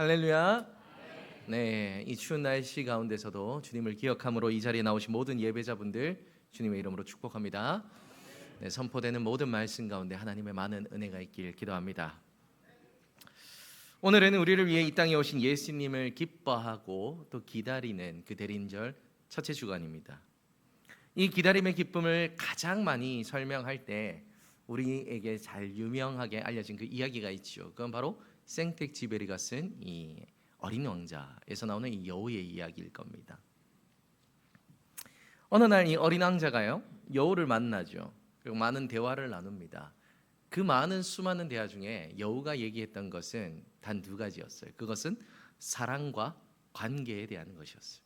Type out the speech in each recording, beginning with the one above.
할렐루야. 네, 이 추운 날씨 가운데서도 주님을 기억함으로 이 자리에 나오신 모든 예배자분들 주님의 이름으로 축복합니다. 네, 선포되는 모든 말씀 가운데 하나님의 많은 은혜가 있길 기도합니다. 오늘은 우리를 위해 이 땅에 오신 예수님을 기뻐하고 또 기다리는 그 대림절 첫째 주간입니다. 이 기다림의 기쁨을 가장 많이 설명할 때 우리에게 잘 유명하게 알려진 그 이야기가 있죠. 그건 바로 생텍쥐베리가 쓴 이 어린 왕자에서 나오는 이 여우의 이야기일 겁니다. 어느 날 이 어린 왕자가요 여우를 만나죠. 그리고 많은 대화를 나눕니다. 그 많은 수많은 대화 중에 여우가 얘기했던 것은 단 두 가지였어요. 그것은 사랑과 관계에 대한 것이었어요.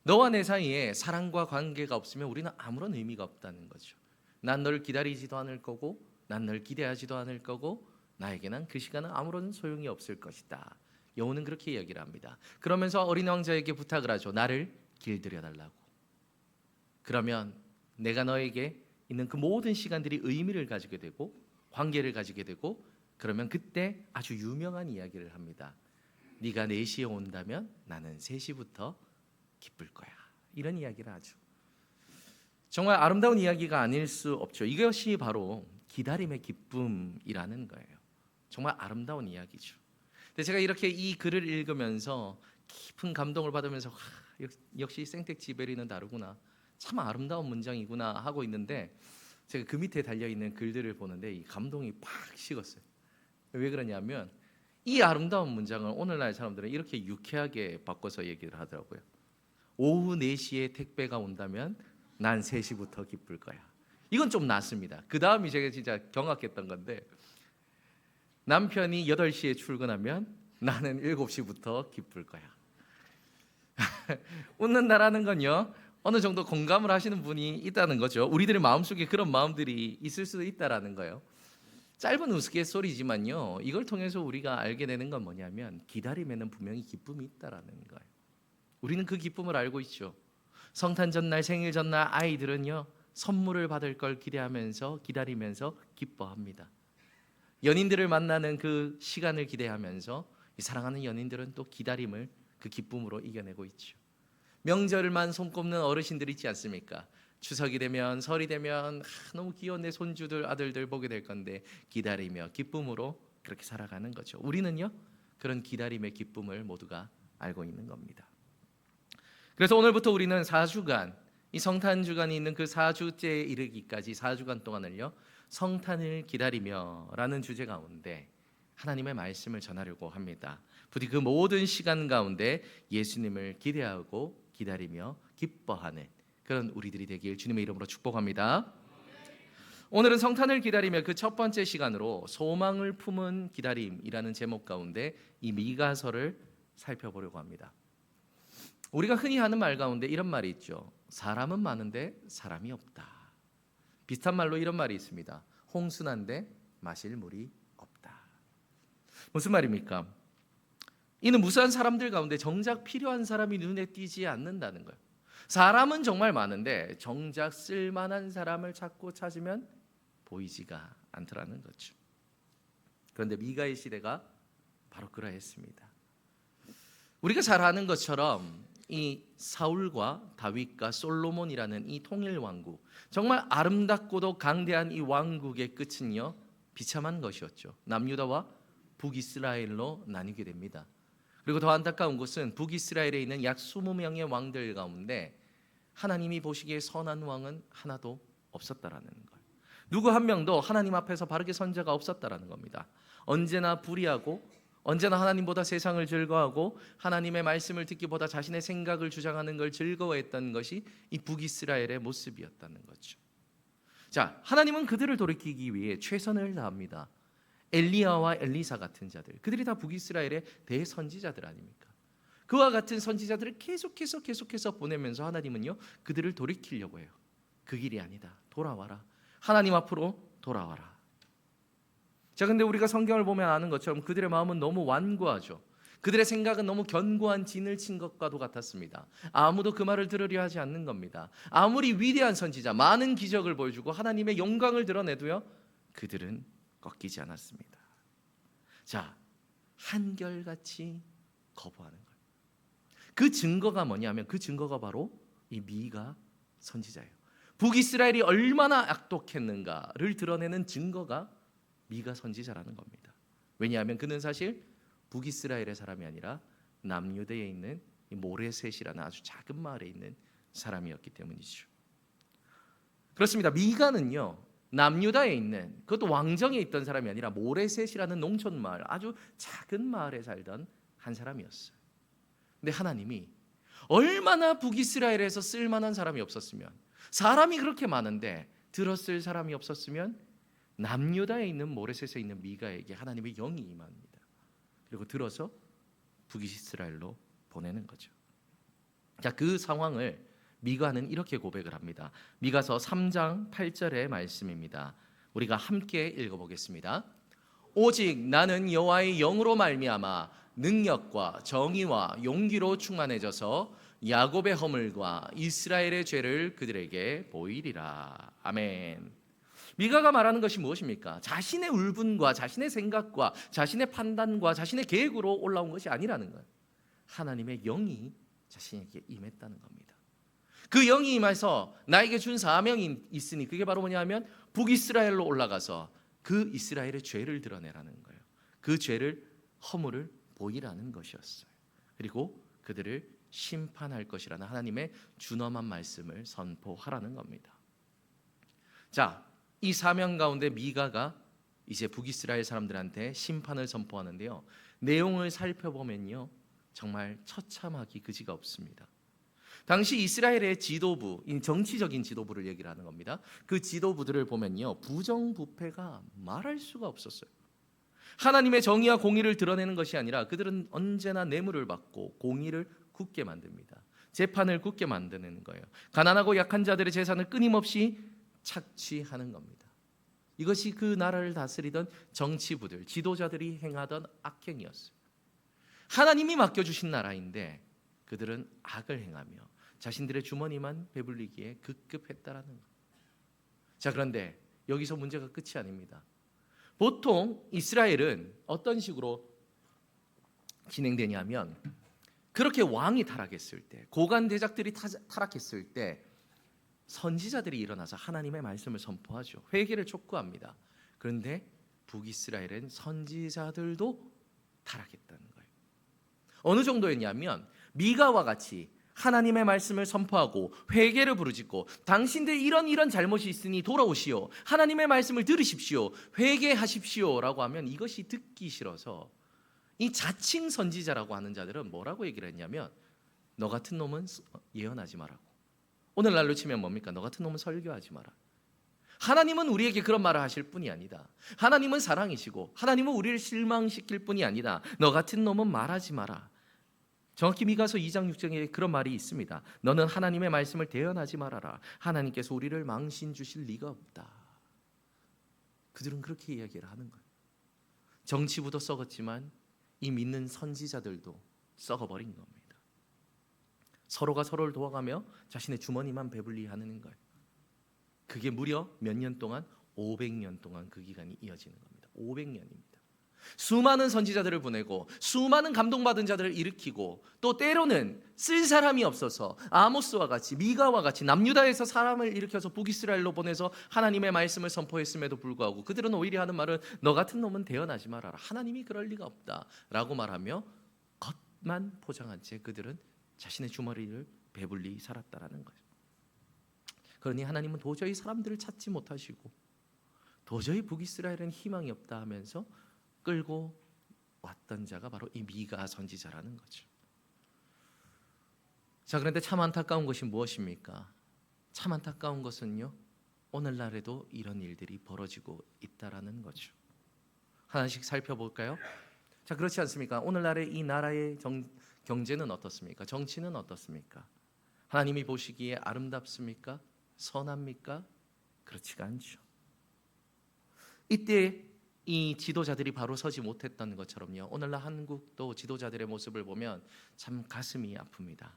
너와 내 사이에 사랑과 관계가 없으면 우리는 아무런 의미가 없다는 거죠. 난 너를 기다리지도 않을 거고 난 널 기대하지도 않을 거고 나에게는 그 시간은 아무런 소용이 없을 것이다. 여우는 그렇게 이야기를 합니다. 그러면서 어린 왕자에게 부탁을 하죠. 나를 길들여 달라고. 그러면 내가 너에게 있는 그 모든 시간들이 의미를 가지게 되고 관계를 가지게 되고 그러면 그때 아주 유명한 이야기를 합니다. 네가 4시에 온다면 나는 3시부터 기쁠 거야. 이런 이야기를 하죠. 정말 아름다운 이야기가 아닐 수 없죠. 이것이 바로 기다림의 기쁨이라는 거예요. 정말 아름다운 이야기죠. 근데 제가 이렇게 이 글을 읽으면서 깊은 감동을 받으면서 역시 생텍쥐베리는 다르구나. 참 아름다운 문장이구나 하고 있는데 제가 그 밑에 달려있는 글들을 보는데 이 감동이 팍 식었어요. 왜 그러냐면 이 아름다운 문장을 오늘날 사람들은 이렇게 유쾌하게 바꿔서 얘기를 하더라고요. 오후 4시에 택배가 온다면 난 3시부터 기쁠 거야. 이건 좀 낫습니다. 그 다음이 제가 진짜 경악했던 건데 남편이 8시에 출근하면 나는 7시부터 기쁠 거야. 웃는다라는 건요 어느 정도 공감을 하시는 분이 있다는 거죠. 우리들의 마음속에 그런 마음들이 있을 수도 있다라는 거예요. 짧은 우스갯소리지만요 이걸 통해서 우리가 알게 되는 건 뭐냐면 기다림에는 분명히 기쁨이 있다라는 거예요. 우리는 그 기쁨을 알고 있죠. 성탄 전날 생일 전날 아이들은요 선물을 받을 걸 기대하면서 기다리면서 기뻐합니다. 연인들을 만나는 그 시간을 기대하면서 사랑하는 연인들은 또 기다림을 그 기쁨으로 이겨내고 있죠. 명절만 손꼽는 어르신들 있지 않습니까? 추석이 되면 설이 되면 너무 귀여운 내 손주들 아들들 보게 될 건데 기다리며 기쁨으로 그렇게 살아가는 거죠. 우리는요 그런 기다림의 기쁨을 모두가 알고 있는 겁니다. 그래서 오늘부터 우리는 4주간 이 성탄 주간이 있는 그 4주째에 이르기까지 4주간 동안을요 성탄을 기다리며 라는 주제 가운데 하나님의 말씀을 전하려고 합니다. 부디 그 모든 시간 가운데 예수님을 기대하고 기다리며 기뻐하는 그런 우리들이 되길 주님의 이름으로 축복합니다. 오늘은 성탄을 기다리며 그 첫 번째 시간으로 소망을 품은 기다림이라는 제목 가운데 이 미가서를 살펴보려고 합니다. 우리가 흔히 하는 말 가운데 이런 말이 있죠. 사람은 많은데 사람이 없다. 비슷한 말로 이런 말이 있습니다. 홍순한데 마실 물이 없다. 무슨 말입니까? 이는 무수한 사람들 가운데 정작 필요한 사람이 눈에 띄지 않는다는 거예요. 사람은 정말 많은데 정작 쓸만한 사람을 찾고 찾으면 보이지가 않더라는 거죠. 그런데 미가의 시대가 바로 그러했습니다. 우리가 잘 아는 것처럼 이 사울과 다윗과 솔로몬이라는 이 통일 왕국, 정말 아름답고도 강대한 이 왕국의 끝은요 비참한 것이었죠. 남유다와 북이스라엘로 나뉘게 됩니다. 그리고 더 안타까운 것은 북이스라엘에 있는 약 20명의 왕들 가운데 하나님이 보시기에 선한 왕은 하나도 없었다라는 거예요. 누구 한 명도 하나님 앞에서 바르게 선자가 없었다라는 겁니다. 언제나 불의하고 언제나 하나님보다 세상을 즐거워하고 하나님의 말씀을 듣기보다 자신의 생각을 주장하는 걸 즐거워했던 것이 이 북이스라엘의 모습이었다는 거죠. 자, 하나님은 그들을 돌이키기 위해 최선을 다합니다. 엘리야와 엘리사 같은 자들, 그들이 다 북이스라엘의 대선지자들 아닙니까? 그와 같은 선지자들을 계속해서 보내면서 하나님은요 그들을 돌이키려고 해요. 그 길이 아니다. 돌아와라. 하나님 앞으로 돌아와라. 자, 근데 우리가 성경을 보면 아는 것처럼 그들의 마음은 너무 완고하죠. 그들의 생각은 너무 견고한 진을 친 것과도 같았습니다. 아무도 그 말을 들으려 하지 않는 겁니다. 아무리 위대한 선지자, 많은 기적을 보여주고 하나님의 영광을 드러내도요 그들은 꺾이지 않았습니다. 자, 한결같이 거부하는 거예요. 그 증거가 뭐냐면 그 증거가 바로 이 미가 선지자예요. 북이스라엘이 얼마나 악독했는가를 드러내는 증거가 미가 선지자라는 겁니다. 왜냐하면 그는 사실 북이스라엘의 사람이 아니라 남유대에 있는 모레셋이라는 아주 작은 마을에 있는 사람이었기 때문이죠. 그렇습니다. 미가는요, 남유다에 있는, 그것도 왕정에 있던 사람이 아니라 모레셋이라는 농촌 마을, 아주 작은 마을에 살던 한 사람이었어요. 근데 하나님이 얼마나 북이스라엘에서 쓸만한 사람이 없었으면, 사람이 그렇게 많은데 들었을 사람이 없었으면 남유다에 있는 모레셋에 있는 미가에게 하나님의 영이 임합니다. 그리고 들어서 북이스라엘로 보내는 거죠. 자, 그 상황을 미가는 이렇게 고백을 합니다. 미가서 3장 8절의 말씀입니다. 우리가 함께 읽어보겠습니다. 오직 나는 여호와의 영으로 말미암아 능력과 정의와 용기로 충만해져서 야곱의 허물과 이스라엘의 죄를 그들에게 보이리라. 아멘. 미가가 말하는 것이 무엇입니까? 자신의 울분과 자신의 생각과 자신의 판단과 자신의 계획으로 올라온 것이 아니라는 거예요. 하나님의 영이 자신에게 임했다는 겁니다. 그 영이 임해서 나에게 준 사명이 있으니 그게 바로 뭐냐면 북이스라엘로 올라가서 그 이스라엘의 죄를 드러내라는 거예요. 그 죄를 허물을 보이라는 것이었어요. 그리고 그들을 심판할 것이라는 하나님의 준엄한 말씀을 선포하라는 겁니다. 자, 이 사명 가운데 미가가 이제 북이스라엘 사람들한테 심판을 선포하는데요. 내용을 살펴보면요, 정말 처참하기 그지가 없습니다. 당시 이스라엘의 지도부, 정치적인 지도부를 얘기를 하는 겁니다. 그 지도부들을 보면요, 부정부패가 말할 수가 없었어요. 하나님의 정의와 공의를 드러내는 것이 아니라 그들은 언제나 뇌물을 받고 공의를 굳게 만듭니다. 재판을 굳게 만드는 거예요. 가난하고 약한 자들의 재산을 끊임없이 착취하는 겁니다. 이것이 그 나라를 다스리던 정치부들, 지도자들이 행하던 악행이었어요. 하나님이 맡겨주신 나라인데 그들은 악을 행하며 자신들의 주머니만 배불리기에 급급했다라는 거예요. 자, 그런데 여기서 문제가 끝이 아닙니다. 보통 이스라엘은 어떤 식으로 진행되냐면 그렇게 왕이 타락했을 때, 고관 대작들이 타락했을 때 선지자들이 일어나서 하나님의 말씀을 선포하죠. 회개를 촉구합니다. 그런데 북이스라엘은 선지자들도 타락했다는 거예요. 어느 정도였냐면 미가와 같이 하나님의 말씀을 선포하고 회개를 부르짖고 당신들 이런 잘못이 있으니 돌아오시오, 하나님의 말씀을 들으십시오, 회개하십시오라고 하면 이것이 듣기 싫어서 이 자칭 선지자라고 하는 자들은 뭐라고 얘기를 했냐면 너 같은 놈은 예언하지 말라고. 오늘날로 치면 뭡니까? 너 같은 놈은 설교하지 마라. 하나님은 우리에게 그런 말을 하실 뿐이 아니다. 하나님은 사랑이시고 하나님은 우리를 실망시킬 뿐이 아니다. 너 같은 놈은 말하지 마라. 정확히 미가서 2장 6장에 그런 말이 있습니다. 너는 하나님의 말씀을 대언하지 말아라. 하나님께서 우리를 망신 주실 리가 없다. 그들은 그렇게 이야기를 하는 거예요. 정치부도 썩었지만 이 믿는 선지자들도 썩어버린 겁니다. 서로가 서로를 도와가며 자신의 주머니만 배불리 하는 거예요. 그게 무려 몇 년 동안? 500년 동안 그 기간이 이어지는 겁니다. 500년입니다. 수많은 선지자들을 보내고 수많은 감동받은 자들을 일으키고 또 때로는 쓸 사람이 없어서 아모스와 같이 미가와 같이 남유다에서 사람을 일으켜서 북이스라엘로 보내서 하나님의 말씀을 선포했음에도 불구하고 그들은 오히려 하는 말은 너 같은 놈은 대언하지 말아라. 하나님이 그럴 리가 없다라고 말하며 겉만 포장한 채 그들은 자신의 주머니를 배불리 살았다라는 거예요. 그러니 하나님은 도저히 사람들을 찾지 못하시고 도저히 북이스라엘은 희망이 없다 하면서 끌고 왔던 자가 바로 이 미가 선지자라는 거죠. 자, 그런데 참 안타까운 것이 무엇입니까? 참 안타까운 것은요, 오늘날에도 이런 일들이 벌어지고 있다라는 거죠. 하나씩 살펴볼까요? 자, 그렇지 않습니까? 오늘날의 이 나라의 경제는 어떻습니까? 정치는 어떻습니까? 하나님이 보시기에 아름답습니까? 선합니까? 그렇지가 않죠. 이때 이 지도자들이 바로 서지 못했던 것처럼요, 오늘날 한국도 지도자들의 모습을 보면 참 가슴이 아픕니다.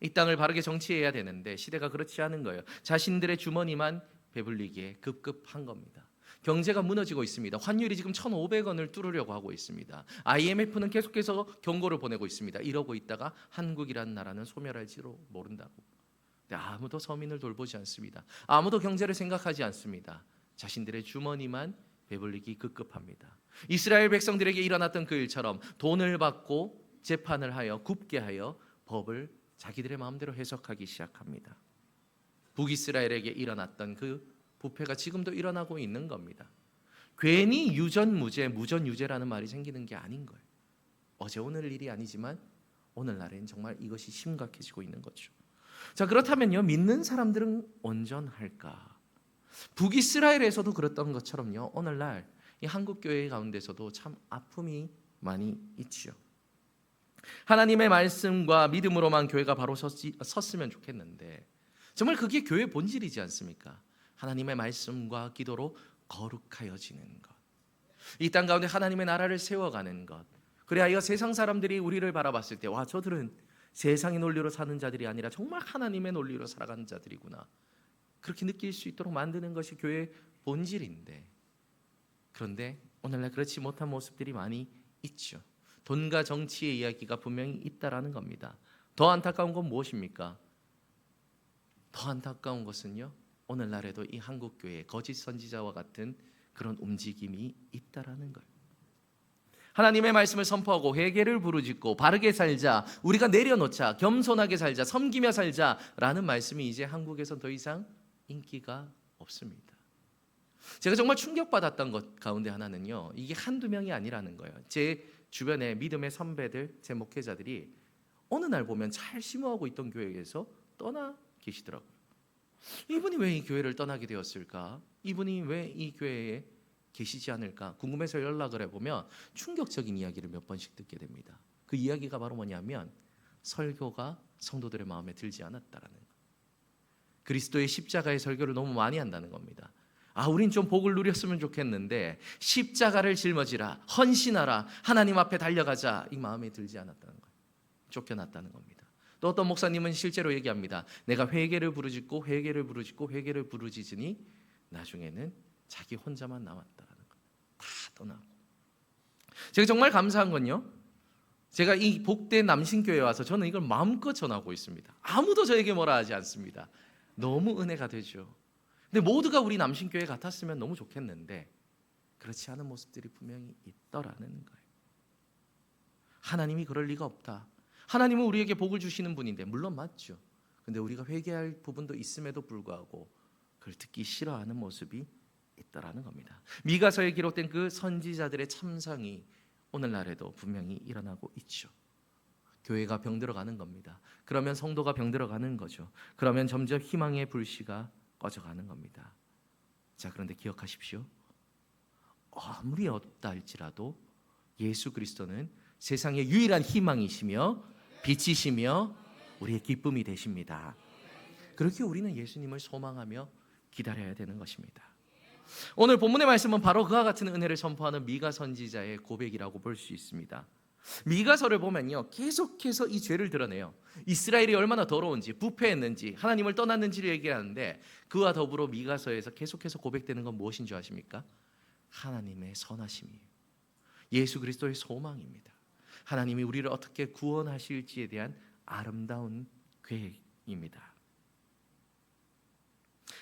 이 땅을 바르게 정치해야 되는데 시대가 그렇지 않은 거예요. 자신들의 주머니만 배불리기에 급급한 겁니다. 경제가 무너지고 있습니다. 환율이 지금 1,500원을 뚫으려고 하고 있습니다. IMF는 계속해서 경고를 보내고 있습니다. 이러고 있다가 한국이라는 나라는 소멸할지도 모른다고. 근데 아무도 서민을 돌보지 않습니다. 아무도 경제를 생각하지 않습니다. 자신들의 주머니만 배불리기 급급합니다. 이스라엘 백성들에게 일어났던 그 일처럼 돈을 받고 재판을 하여 굽게 하여 법을 자기들의 마음대로 해석하기 시작합니다. 북이스라엘에게 일어났던 그 부패가 지금도 일어나고 있는 겁니다. 괜히 유전무죄, 무전유죄라는 말이 생기는 게 아닌 거예요. 어제 오늘 일이 아니지만 오늘날엔 정말 이것이 심각해지고 있는 거죠. 자, 그렇다면요, 믿는 사람들은 온전할까? 북이스라엘에서도 그랬던 것처럼요, 오늘날 이 한국 교회 가운데서도 참 아픔이 많이 있지요. 하나님의 말씀과 믿음으로만 교회가 바로 섰으면 좋겠는데 정말 그게 교회의 본질이지 않습니까? 하나님의 말씀과 기도로 거룩하여지는 것, 이 땅 가운데 하나님의 나라를 세워가는 것, 그래야 세상 사람들이 우리를 바라봤을 때 와, 저들은 세상의 논리로 사는 자들이 아니라 정말 하나님의 논리로 살아가는 자들이구나, 그렇게 느낄 수 있도록 만드는 것이 교회의 본질인데, 그런데 오늘날 그렇지 못한 모습들이 많이 있죠. 돈과 정치의 이야기가 분명히 있다라는 겁니다. 더 안타까운 건 무엇입니까? 더 안타까운 것은요, 오늘날에도 이 한국 교회에 거짓 선지자와 같은 그런 움직임이 있다라는 거예요. 하나님의 말씀을 선포하고 회개를 부르짖고 바르게 살자, 우리가 내려놓자, 겸손하게 살자, 섬기며 살자라는 말씀이 이제 한국에선 더 이상 인기가 없습니다. 제가 정말 충격받았던 것 가운데 하나는요, 이게 한두 명이 아니라는 거예요. 제 주변에 믿음의 선배들, 제 목회자들이 어느 날 보면 잘 심호하고 있던 교회에서 떠나 계시더라고요. 이분이 왜 이 교회를 떠나게 되었을까? 이분이 왜 이 교회에 계시지 않을까? 궁금해서 연락을 해보면 충격적인 이야기를 몇 번씩 듣게 됩니다. 그 이야기가 바로 뭐냐면 설교가 성도들의 마음에 들지 않았다라는 거. 그리스도의 십자가의 설교를 너무 많이 한다는 겁니다. 아, 우린 좀 복을 누렸으면 좋겠는데 십자가를 짊어지라, 헌신하라, 하나님 앞에 달려가자, 이 마음에 들지 않았다는 거예요. 쫓겨났다는 겁니다. 또 어떤 목사님은 실제로 얘기합니다. 내가 회개를 부르짖고 회개를 부르짖고 회개를 부르짖으니 나중에는 자기 혼자만 남았다라는 거예요. 다 떠나고. 제가 정말 감사한 건요, 제가 이 복된 남신교회에 와서 저는 이걸 마음껏 전하고 있습니다. 아무도 저에게 뭐라 하지 않습니다. 너무 은혜가 되죠. 근데 모두가 우리 남신교회 같았으면 너무 좋겠는데 그렇지 않은 모습들이 분명히 있더라는 거예요. 하나님이 그럴 리가 없다. 하나님은 우리에게 복을 주시는 분인데, 물론 맞죠. 근데 우리가 회개할 부분도 있음에도 불구하고 그걸 듣기 싫어하는 모습이 있다라는 겁니다. 미가서에 기록된 그 선지자들의 참상이 오늘날에도 분명히 일어나고 있죠. 교회가 병들어가는 겁니다. 그러면 성도가 병들어가는 거죠. 그러면 점점 희망의 불씨가 꺼져가는 겁니다. 자, 그런데 기억하십시오. 아무리 없다 할지라도 예수 그리스도는 세상의 유일한 희망이시며 빛이시며 우리의 기쁨이 되십니다. 그렇게 우리는 예수님을 소망하며 기다려야 되는 것입니다. 오늘 본문의 말씀은 바로 그와 같은 은혜를 선포하는 미가 선지자의 고백이라고 볼 수 있습니다. 미가서를 보면요, 계속해서 이 죄를 드러내요. 이스라엘이 얼마나 더러운지, 부패했는지, 하나님을 떠났는지를 얘기하는데, 그와 더불어 미가서에서 계속해서 고백되는 건 무엇인 줄 아십니까? 하나님의 선하심이에요. 예수 그리스도의 소망입니다. 하나님이 우리를 어떻게 구원하실지에 대한 아름다운 계획입니다.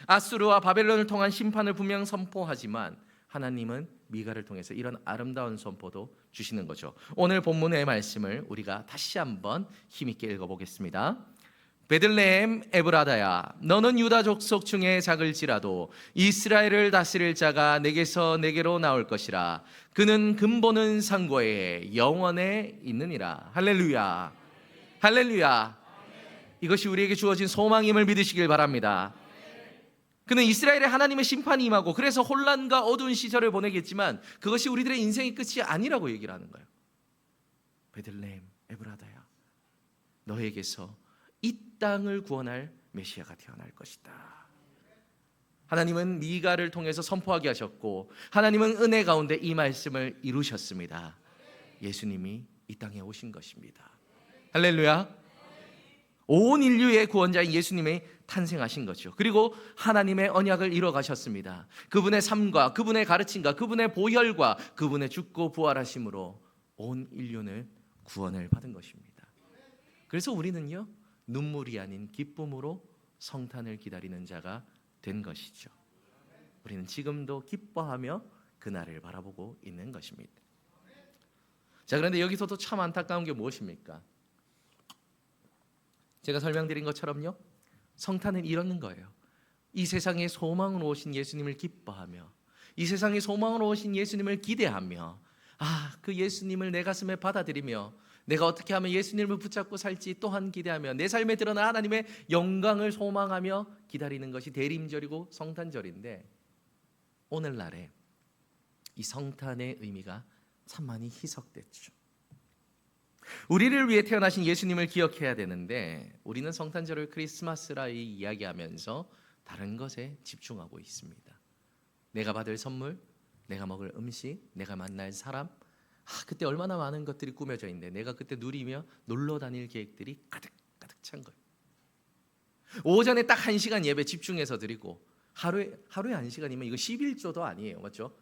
아수르와 바벨론을 통한 심판을 분명 선포하지만 하나님은 미가를 통해서 이런 아름다운 선포도 주시는 거죠. 오늘 본문의 말씀을 우리가 다시 한번 힘있게 읽어보겠습니다. 베들레헴 에브라다야, 너는 유다 족속 중에 작을지라도 이스라엘을 다스릴 자가 내게서 내게로 나올 것이라. 그는 근본은 상고에 영원에 있느니라. 할렐루야, 할렐루야. 이것이 우리에게 주어진 소망임을 믿으시길 바랍니다. 그는 이스라엘의 하나님의 심판이 임하고 그래서 혼란과 어두운 시절을 보내겠지만 그것이 우리들의 인생의 끝이 아니라고 얘기를 하는 거예요. 베들레헴 에브라다야, 너에게서 이 땅을 구원할 메시아가 태어날 것이다. 하나님은 미가를 통해서 선포하게 하셨고 하나님은 은혜 가운데 이 말씀을 이루셨습니다. 예수님이 이 땅에 오신 것입니다. 할렐루야. 온 인류의 구원자인 예수님이 탄생하신 거죠. 그리고 하나님의 언약을 이뤄 가셨습니다. 그분의 삶과 그분의 가르침과 그분의 보혈과 그분의 죽고 부활하심으로 온 인류는 구원을 받은 것입니다. 그래서 우리는요, 눈물이 아닌 기쁨으로 성탄을 기다리는 자가 된 것이죠. 우리는 지금도 기뻐하며 그날을 바라보고 있는 것입니다. 자, 그런데 여기서도 참 안타까운 게 무엇입니까? 제가 설명드린 것처럼요, 성탄은 이러는 거예요. 이 세상에 소망으로 오신 예수님을 기뻐하며, 이 세상에 소망으로 오신 예수님을 기대하며, 그 예수님을 내 가슴에 받아들이며 내가 어떻게 하면 예수님을 붙잡고 살지 또한 기대하며 내 삶에 드러난 하나님의 영광을 소망하며 기다리는 것이 대림절이고 성탄절인데, 오늘날에 이 성탄의 의미가 참 많이 희석됐죠. 우리를 위해 태어나신 예수님을 기억해야 되는데 우리는 성탄절을 크리스마스라 이야기하면서 다른 것에 집중하고 있습니다. 내가 받을 선물, 내가 먹을 음식, 내가 만날 사람, 그때 얼마나 많은 것들이 꾸며져 있는데 내가 그때 누리며 놀러 다닐 계획들이 가득 찬 거예요. 오전에 딱 1시간 예배 집중해서 드리고 하루에 1시간이면 이거 11조도 아니에요. 맞죠?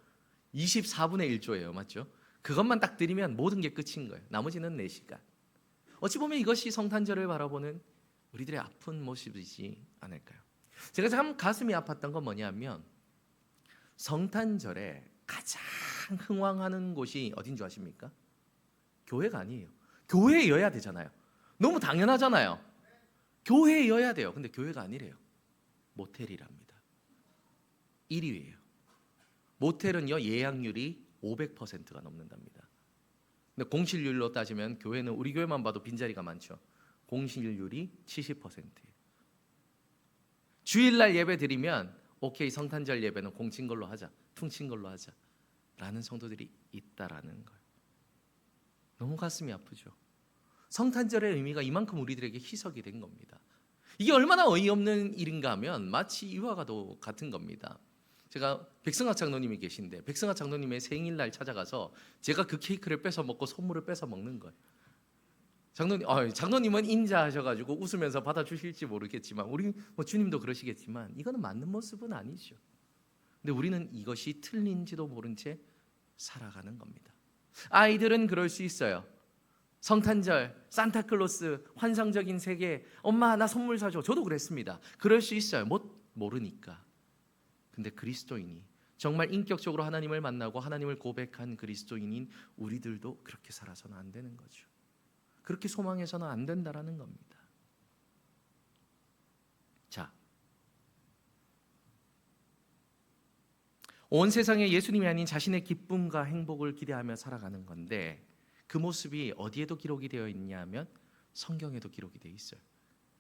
24분의 1조예요. 맞죠? 그것만 딱 드리면 모든 게 끝인 거예요. 나머지는 4시간. 어찌 보면 이것이 성탄절을 바라보는 우리들의 아픈 모습이지 않을까요? 제가 참 가슴이 아팠던 건 뭐냐면, 성탄절에 가장 흥왕하는 곳이 어딘 줄 아십니까? 교회가 아니에요. 교회여야 되잖아요. 너무 당연하잖아요. 교회여야 돼요. 근데 교회가 아니래요. 모텔이랍니다. 1위예요. 모텔은요, 예약률이 500%가 넘는답니다. 근데 공실률로 따지면 교회는, 우리 교회만 봐도 빈자리가 많죠. 공실률이 70%예요. 주일날 예배 드리면 오케이, 성탄절 예배는 공친 걸로 하자, 퉁친 걸로 하자 라는 성도들이 있다라는 거예요. 너무 가슴이 아프죠. 성탄절의 의미가 이만큼 우리들에게 희석이 된 겁니다. 이게 얼마나 어이없는 일인가 하면 마치 이와 같은 겁니다. 제가 백승학 장로님이 계신데 백승학 장로님의 생일날 찾아가서 제가 그 케이크를 뺏어 먹고 선물을 뺏어 먹는 거예요. 장로님은 인자하셔가지고 웃으면서 받아주실지 모르겠지만, 우리 주님도 그러시겠지만 이거는 맞는 모습은 아니죠. 근데 우리는 이것이 틀린지도 모른 채 살아가는 겁니다. 아이들은 그럴 수 있어요. 성탄절, 산타클로스, 환상적인 세계, 엄마 나 선물 사줘. 저도 그랬습니다. 그럴 수 있어요. 모르니까. 근데 그리스도인이 정말 인격적으로 하나님을 만나고 하나님을 고백한 그리스도인인 우리들도 그렇게 살아서는 안 되는 거죠. 그렇게 소망해서는 안 된다라는 겁니다. 자, 온 세상에 예수님이 아닌 자신의 기쁨과 행복을 기대하며 살아가는 건데, 그 모습이 어디에도 기록이 되어 있냐면 성경에도 기록이 되어 있어요.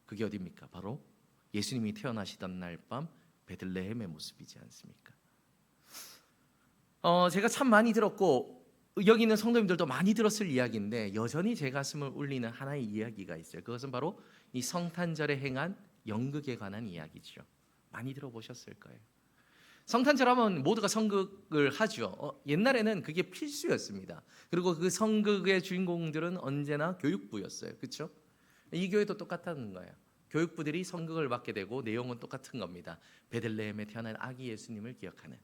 그게 어디입니까? 바로 예수님이 태어나시던 날 밤 베들레헴의 모습이지 않습니까? 제가 참 많이 들었고 여기 있는 성도님들도 많이 들었을 이야기인데 여전히 제 가슴을 울리는 하나의 이야기가 있어요. 그것은 바로 이 성탄절에 행한 연극에 관한 이야기죠. 많이 들어보셨을 거예요. 성탄절 하면 모두가 성극을 하죠. 옛날에는 그게 필수였습니다. 그리고 그 성극의 주인공들은 언제나 교육부였어요. 그렇죠? 이 교회도 똑같다는 거예요. 교육부들이 성극을 맡게 되고 내용은 똑같은 겁니다. 베들레헴에 태어난 아기 예수님을 기억하는.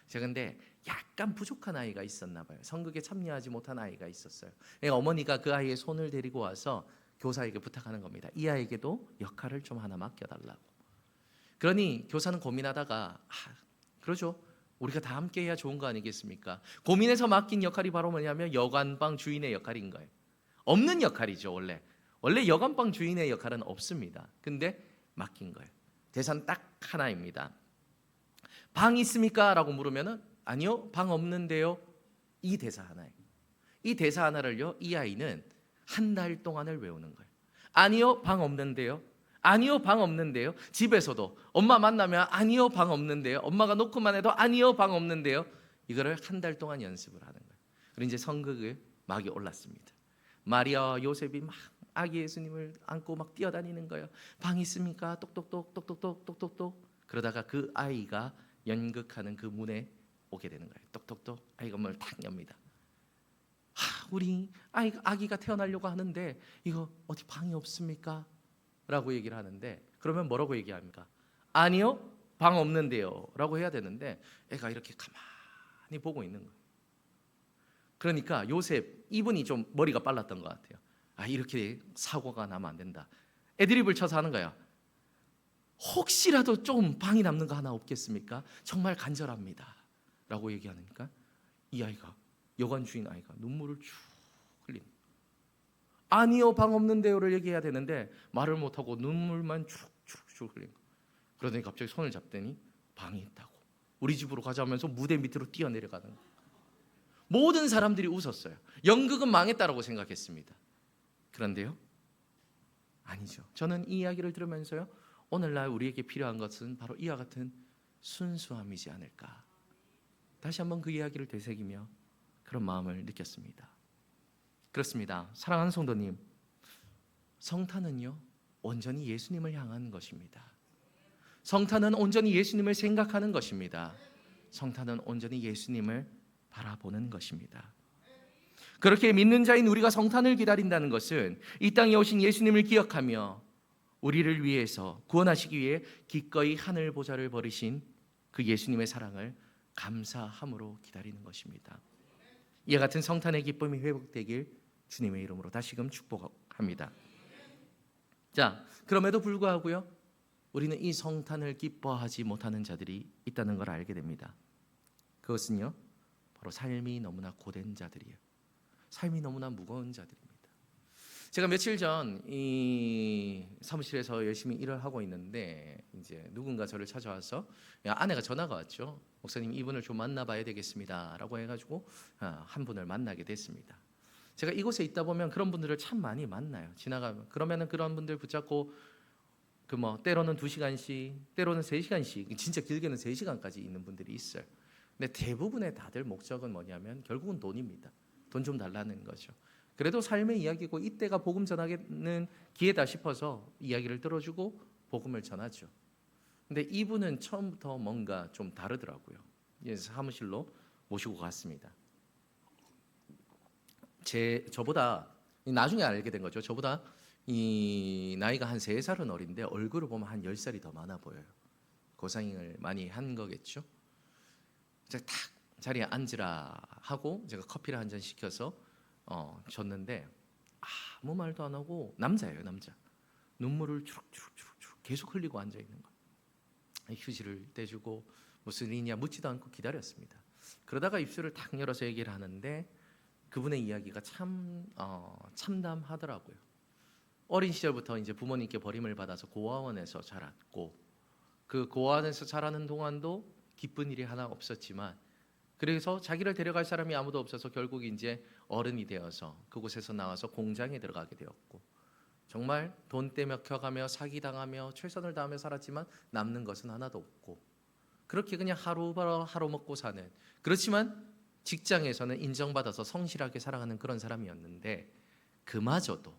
제가 근데 약간 부족한 아이가 있었나 봐요. 성극에 참여하지 못한 아이가 있었어요. 어머니가 그 아이의 손을 데리고 와서 교사에게 부탁하는 겁니다. 이 아이에게도 역할을 좀 하나 맡겨달라고. 그러니 교사는 고민하다가 그러죠. 우리가 다 함께 해야 좋은 거 아니겠습니까? 고민해서 맡긴 역할이 바로 뭐냐면 여관방 주인의 역할인 거예요. 없는 역할이죠. 원래 여관방 주인의 역할은 없습니다. 근데 맡긴 거예요. 대사는 딱 하나입니다. 방 있습니까? 라고 물으면은 아니요, 방 없는데요. 이 대사 하나예요. 이 대사 하나를요, 이 아이는 한 달 동안을 외우는 거예요. 아니요, 방 없는데요. 아니요, 방 없는데요. 집에서도 엄마 만나면 아니요, 방 없는데요. 엄마가 놓고만 해도 아니요, 방 없는데요. 이거를 한 달 동안 연습을 하는 거예요. 그리고 이제 성극을 막이 올랐습니다. 마리아와 요셉이 막 아기 예수님을 안고 막 뛰어다니는 거예요. 방 있습니까? 똑똑똑 똑똑똑 똑똑똑. 그러다가 그 아이가 연극하는 그 문에 오게 되는 거예요. 똑똑똑. 아이가 문을 탁 엽니다. 우리 아기가 태어나려고 하는데 이거 어디 방이 없습니까? 라고 얘기를 하는데 그러면 뭐라고 얘기합니까? 아니요, 방 없는데요 라고 해야 되는데 애가 이렇게 가만히 보고 있는 거예요. 그러니까 요셉 이분이 좀 머리가 빨랐던 것 같아요. 이렇게 사고가 나면 안 된다. 애드립을 쳐서 하는 거야. 혹시라도 좀 방이 남는 거 하나 없겠습니까? 정말 간절합니다 라고 얘기하니까 이 아이가, 여관 주인 아이가 눈물을 쭉 흘리는, 아니요 방 없는데요를 얘기해야 되는데 말을 못하고 눈물만 쭉쭉쭉 흘리는 거야. 그러더니 갑자기 손을 잡더니 방이 있다고, 우리 집으로 가자면서 무대 밑으로 뛰어내려가는 거야. 모든 사람들이 웃었어요. 연극은 망했다라고 생각했습니다. 그런데요, 아니죠. 저는 이 이야기를 들으면서요, 오늘날 우리에게 필요한 것은 바로 이와 같은 순수함이지 않을까. 다시 한번 그 이야기를 되새기며 그런 마음을 느꼈습니다. 그렇습니다. 사랑하는 성도님, 성탄은요 온전히 예수님을 향한 것입니다. 성탄은 온전히 예수님을 생각하는 것입니다. 성탄은 온전히 예수님을 바라보는 것입니다. 그렇게 믿는 자인 우리가 성탄을 기다린다는 것은 이 땅에 오신 예수님을 기억하며 우리를 위해서 구원하시기 위해 기꺼이 하늘 보좌를 버리신 그 예수님의 사랑을 감사함으로 기다리는 것입니다. 이와 같은 성탄의 기쁨이 회복되길 주님의 이름으로 다시금 축복합니다. 자, 그럼에도 불구하고요, 우리는 이 성탄을 기뻐하지 못하는 자들이 있다는 걸 알게 됩니다. 그것은요, 바로 삶이 너무나 고된 자들이에요. 삶이 너무나 무거운 자들입니다. 제가 며칠 전 이 사무실에서 열심히 일을 하고 있는데 이제 누군가 저를 찾아와서, 아내가 전화가 왔죠. 목사님, 이분을 좀 만나봐야 되겠습니다라고 해가지고 한 분을 만나게 됐습니다. 제가 이곳에 있다 보면 그런 분들을 참 많이 만나요. 지나가면 그러면은 그런 분들 붙잡고 때로는 2시간씩, 때로는 3시간씩, 진짜 길게는 3시간까지 있는 분들이 있어요. 근데 대부분의 다들 목적은 뭐냐면 결국은 돈입니다. 돈 좀 달라는 거죠. 그래도 삶의 이야기고 이때가 복음 전하는 기회다 싶어서 이야기를 들어주고 복음을 전하죠. 근데 이분은 처음부터 뭔가 좀 다르더라고요. 그래서 사무실로 모시고 갔습니다. 저보다 나중에 알게 된 거죠. 저보다 이 나이가 한 3살은 어린데 얼굴을 보면 한 10살이 더 많아 보여요. 고생을 많이 한 거겠죠. 제가 탁 자리에 앉으라 하고 제가 커피를 한 잔 시켜서 줬는데 아무 말도 안 하고, 남자예요, 남자. 눈물을 주룩주룩 계속 흘리고 앉아 있는 거예요. 휴지를 떼주고 무슨 일이냐 묻지도 않고 기다렸습니다. 그러다가 입술을 탁 열어서 얘기를 하는데 그분의 이야기가 참 참담하더라고요. 어린 시절부터 이제 부모님께 버림을 받아서 고아원에서 자랐고, 그 고아원에서 자라는 동안도 기쁜 일이 하나 없었지만, 그래서 자기를 데려갈 사람이 아무도 없어서 결국 이제 어른이 되어서 그곳에서 나와서 공장에 들어가게 되었고, 정말 돈 떼먹혀가며 사기당하며 최선을 다하며 살았지만 남는 것은 하나도 없고, 그렇게 그냥 하루 먹고 사는, 그렇지만 직장에서는 인정받아서 성실하게 살아가는 그런 사람이었는데, 그마저도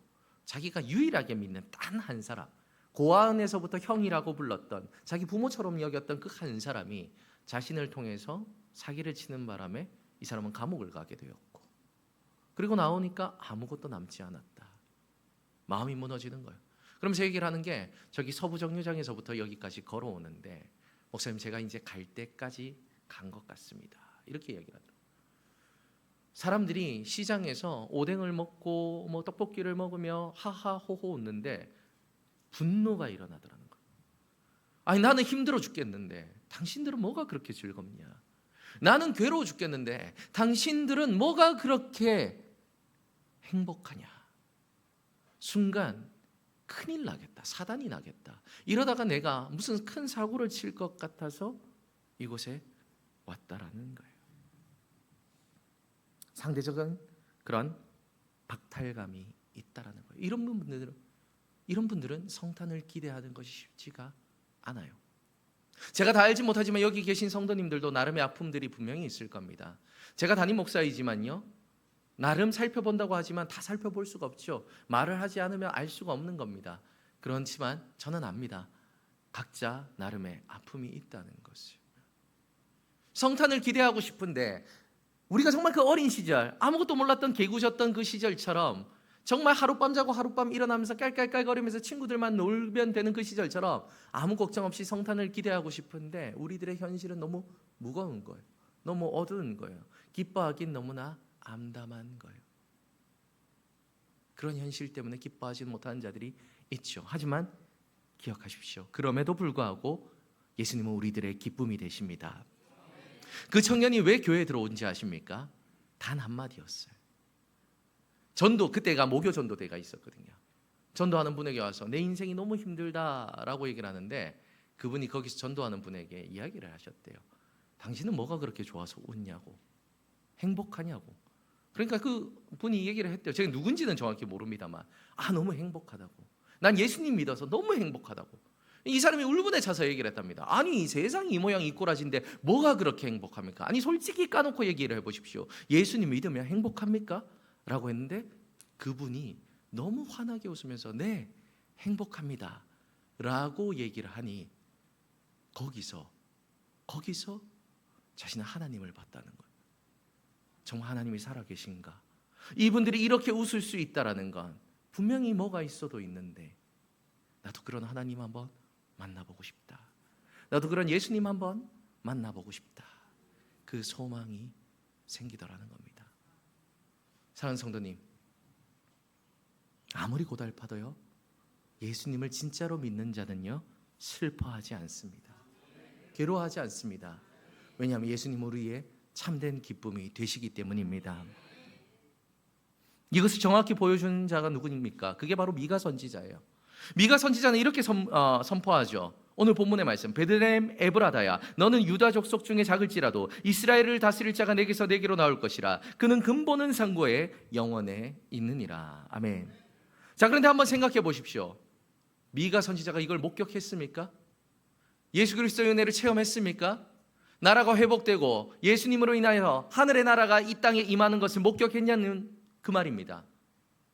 자기가 유일하게 믿는 단 한 사람, 고아원에서부터 형이라고 불렀던 자기 부모처럼 여겼던 그 한 사람이 자신을 통해서 사기를 치는 바람에 이 사람은 감옥을 가게 되었고, 그리고 나오니까 아무것도 남지 않았다. 마음이 무너지는 거예요. 그럼 제 얘기를 하는 게, 저기 서부 정류장에서부터 여기까지 걸어오는데 목사님, 제가 이제 갈 때까지 간 것 같습니다. 이렇게 얘기를 하더라고요. 사람들이 시장에서 오뎅을 먹고 떡볶이를 먹으며 하하호호 웃는데 분노가 일어나더라는 거예요. 아니, 나는 힘들어 죽겠는데 당신들은 뭐가 그렇게 즐겁냐? 나는 괴로워 죽겠는데 당신들은 뭐가 그렇게 행복하냐? 순간 큰일 나겠다, 사단이 나겠다, 이러다가 내가 무슨 큰 사고를 칠 것 같아서 이곳에 왔다라는 거예요. 상대적인 그런 박탈감이 있다라는 거예요. 이런 분들은 성탄을 기대하는 것이 쉽지가 않아요. 제가 다 알지 못하지만 여기 계신 성도님들도 나름의 아픔들이 분명히 있을 겁니다. 제가 담임 목사이지만요, 나름 살펴본다고 하지만 다 살펴볼 수가 없죠. 말을 하지 않으면 알 수가 없는 겁니다. 그렇지만 저는 압니다. 각자 나름의 아픔이 있다는 것을. 성탄을 기대하고 싶은데 우리가 정말 그 어린 시절, 아무것도 몰랐던 개구졌던 그 시절처럼 정말 하룻밤 자고 하룻밤 일어나면서 깔깔깔거리면서 친구들만 놀면 되는 그 시절처럼 아무 걱정 없이 성탄을 기대하고 싶은데 우리들의 현실은 너무 무거운 거예요. 너무 어두운 거예요. 기뻐하긴 너무나 암담한 거예요. 그런 현실 때문에 기뻐하지 못하는 자들이 있죠. 하지만 기억하십시오. 그럼에도 불구하고 예수님은 우리들의 기쁨이 되십니다. 그 청년이 왜 교회에 들어온지 아십니까? 단 한마디였어요. 전도, 그때가 모교 전도대가 있었거든요. 전도하는 분에게 와서 내 인생이 너무 힘들다라고 얘기를 하는데 그분이 거기서 전도하는 분에게 이야기를 하셨대요. 당신은 뭐가 그렇게 좋아서 웃냐고, 행복하냐고. 그러니까 그 분이 얘기를 했대요. 제가 누군지는 정확히 모릅니다만 너무 행복하다고. 난 예수님 믿어서 너무 행복하다고. 이 사람이 울분에 차서 얘기를 했답니다. 아니 세상이 이 모양 이 꼴아진데 뭐가 그렇게 행복합니까? 아니 솔직히 까놓고 얘기를 해보십시오. 예수님 믿으면 행복합니까? 라고 했는데 그분이 너무 환하게 웃으면서 네 행복합니다 라고 얘기를 하니 거기서 자신은 하나님을 봤다는 거예요. 정말 하나님이 살아계신가? 이분들이 이렇게 웃을 수 있다라는 건 분명히 뭐가 있어도 있는데 나도 그런 하나님 한번 만나보고 싶다. 나도 그런 예수님 한번 만나보고 싶다. 그 소망이 생기더라는 겁니다. 사랑하는 성도님, 아무리 고달파도요 예수님을 진짜로 믿는 자는요 슬퍼하지 않습니다. 괴로워하지 않습니다. 왜냐하면 예수님은 우리의 참된 기쁨이 되시기 때문입니다. 이것을 정확히 보여준 자가 누구입니까? 그게 바로 미가 선지자예요. 미가 선지자는 이렇게 선포하죠. 오늘 본문의 말씀, 베들레헴 에브라다야 너는 유다 족속 중에 작을지라도 이스라엘을 다스릴 자가 내게서 내게로 나올 것이라. 그는 근본은 상고에 영원에 있느니라. 아멘. 자, 그런데 한번 생각해 보십시오. 미가 선지자가 이걸 목격했습니까? 예수 그리스도의 은혜를 체험했습니까? 나라가 회복되고 예수님으로 인하여 하늘의 나라가 이 땅에 임하는 것을 목격했냐는 그 말입니다.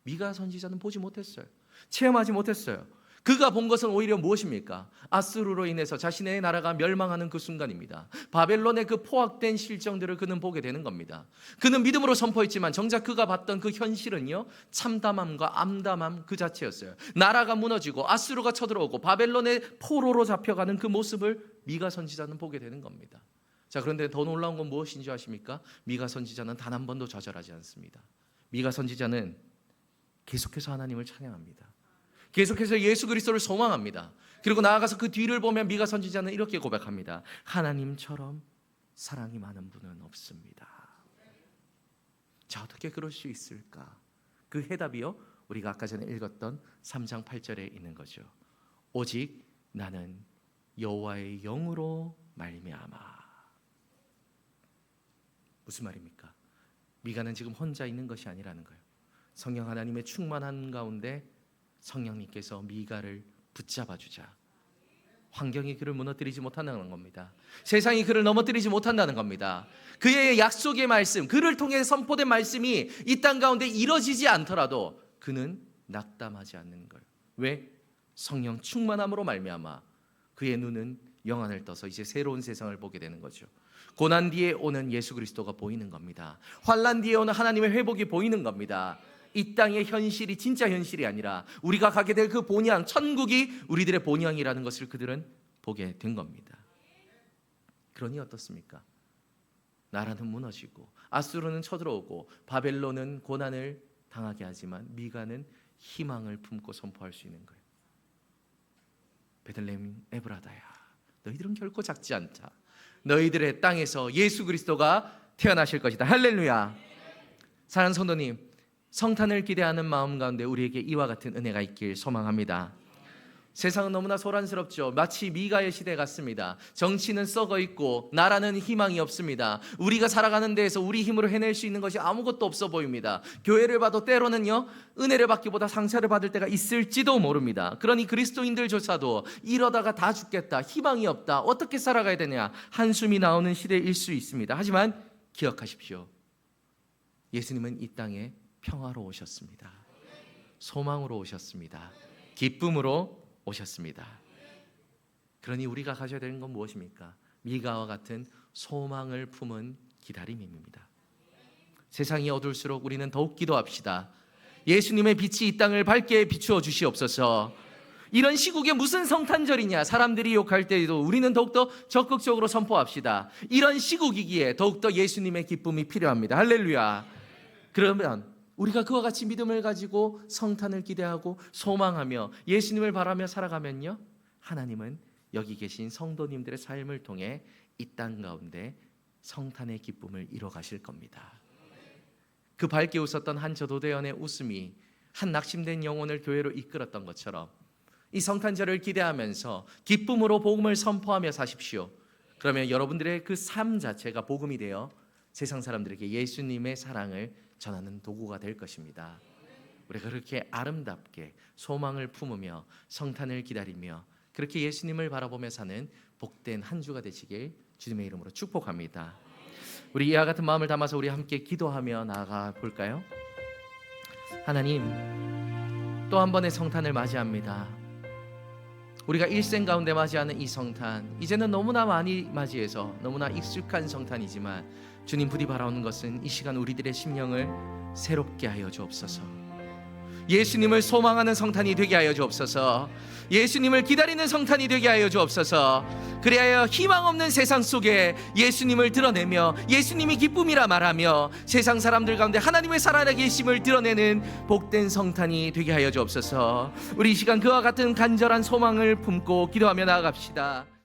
미가 선지자는 보지 못했어요. 체험하지 못했어요. 그가 본 것은 오히려 무엇입니까? 아수르로 인해서 자신의 나라가 멸망하는 그 순간입니다. 바벨론의 그 포악된 실정들을 그는 보게 되는 겁니다. 그는 믿음으로 선포했지만 정작 그가 봤던 그 현실은요 참담함과 암담함 그 자체였어요. 나라가 무너지고 아수르가 쳐들어오고 바벨론의 포로로 잡혀가는 그 모습을 미가 선지자는 보게 되는 겁니다. 자, 그런데 더 놀라운 건 무엇인지 아십니까? 미가 선지자는 단 한 번도 좌절하지 않습니다. 미가 선지자는 계속해서 하나님을 찬양합니다. 계속해서 예수 그리스도를 소망합니다. 그리고 나아가서 그 뒤를 보면 미가 선지자는 이렇게 고백합니다. 하나님처럼 사랑이 많은 분은 없습니다. 자, 어떻게 그럴 수 있을까? 그 해답이요 우리가 아까 전에 읽었던 3장 8절에 있는 거죠. 오직 나는 여호와의 영으로 말미암아. 무슨 말입니까? 미가는 지금 혼자 있는 것이 아니라는 거예요. 성령 하나님의 충만한 가운데 성령님께서 미가를 붙잡아 주자. 환경이 그를 무너뜨리지 못한다는 겁니다. 세상이 그를 넘어뜨리지 못한다는 겁니다. 그의 약속의 말씀, 그를 통해 선포된 말씀이 이 땅 가운데 이뤄지지 않더라도 그는 낙담하지 않는 거예요. 왜? 성령 충만함으로 말미암아 그의 눈은 영안을 떠서 이제 새로운 세상을 보게 되는 거죠. 고난 뒤에 오는 예수 그리스도가 보이는 겁니다. 환난 뒤에 오는 하나님의 회복이 보이는 겁니다. 이 땅의 현실이 진짜 현실이 아니라 우리가 가게 될 그 본향, 천국이 우리들의 본향이라는 것을 그들은 보게 된 겁니다. 그러니 어떻습니까? 나라는 무너지고 아수르는 쳐들어오고 바벨론은 고난을 당하게 하지만 미가는 희망을 품고 선포할 수 있는 거예요. 베들레헴 에브라다야 너희들은 결코 작지 않다. 너희들의 땅에서 예수 그리스도가 태어나실 것이다. 할렐루야. 사랑하는 성도님, 성탄을 기대하는 마음 가운데 우리에게 이와 같은 은혜가 있길 소망합니다. 세상은 너무나 소란스럽죠. 마치 미가의 시대 같습니다. 정치는 썩어 있고 나라는 희망이 없습니다. 우리가 살아가는 데에서 우리 힘으로 해낼 수 있는 것이 아무것도 없어 보입니다. 교회를 봐도 때로는요 은혜를 받기보다 상처를 받을 때가 있을지도 모릅니다. 그러니 그리스도인들조차도 이러다가 다 죽겠다, 희망이 없다, 어떻게 살아가야 되냐 한숨이 나오는 시대일 수 있습니다. 하지만 기억하십시오. 예수님은 이 땅에 평화로 오셨습니다. 소망으로 오셨습니다. 기쁨으로 오셨습니다. 그러니 우리가 가져야 되는 건 무엇입니까? 미가와 같은 소망을 품은 기다림입니다. 세상이 어두울수록 우리는 더욱 기도합시다. 예수님의 빛이 이 땅을 밝게 비추어 주시옵소서. 이런 시국에 무슨 성탄절이냐, 사람들이 욕할 때에도 우리는 더욱더 적극적으로 선포합시다. 이런 시국이기에 더욱더 예수님의 기쁨이 필요합니다. 할렐루야. 그러면 우리가 그와 같이 믿음을 가지고 성탄을 기대하고 소망하며 예수님을 바라며 살아가면요, 하나님은 여기 계신 성도님들의 삶을 통해 이 땅 가운데 성탄의 기쁨을 이뤄 가실 겁니다. 그 밝게 웃었던 한 저도대원의 웃음이 한 낙심된 영혼을 교회로 이끌었던 것처럼 이 성탄절을 기대하면서 기쁨으로 복음을 선포하며 사십시오. 그러면 여러분들의 그 삶 자체가 복음이 되어 세상 사람들에게 예수님의 사랑을 전하는 도구가 될 것입니다. 우리가 그렇게 아름답게 소망을 품으며 성탄을 기다리며 그렇게 예수님을 바라보며 사는 복된 한 주가 되시길 주님의 이름으로 축복합니다. 우리 이와 같은 마음을 담아서 우리 함께 기도하며 나아가 볼까요? 하나님, 또 한 번의 성탄을 맞이합니다. 우리가 일생 가운데 맞이하는 이 성탄, 이제는 너무나 많이 맞이해서 너무나 익숙한 성탄이지만 주님 부디 바라오는 것은 이 시간 우리들의 심령을 새롭게 하여 주옵소서. 예수님을 소망하는 성탄이 되게 하여 주옵소서. 예수님을 기다리는 성탄이 되게 하여 주옵소서. 그리하여 희망 없는 세상 속에 예수님을 드러내며 예수님이 기쁨이라 말하며 세상 사람들 가운데 하나님의 살아계심을 드러내는 복된 성탄이 되게 하여 주옵소서. 우리 이 시간 그와 같은 간절한 소망을 품고 기도하며 나아갑시다.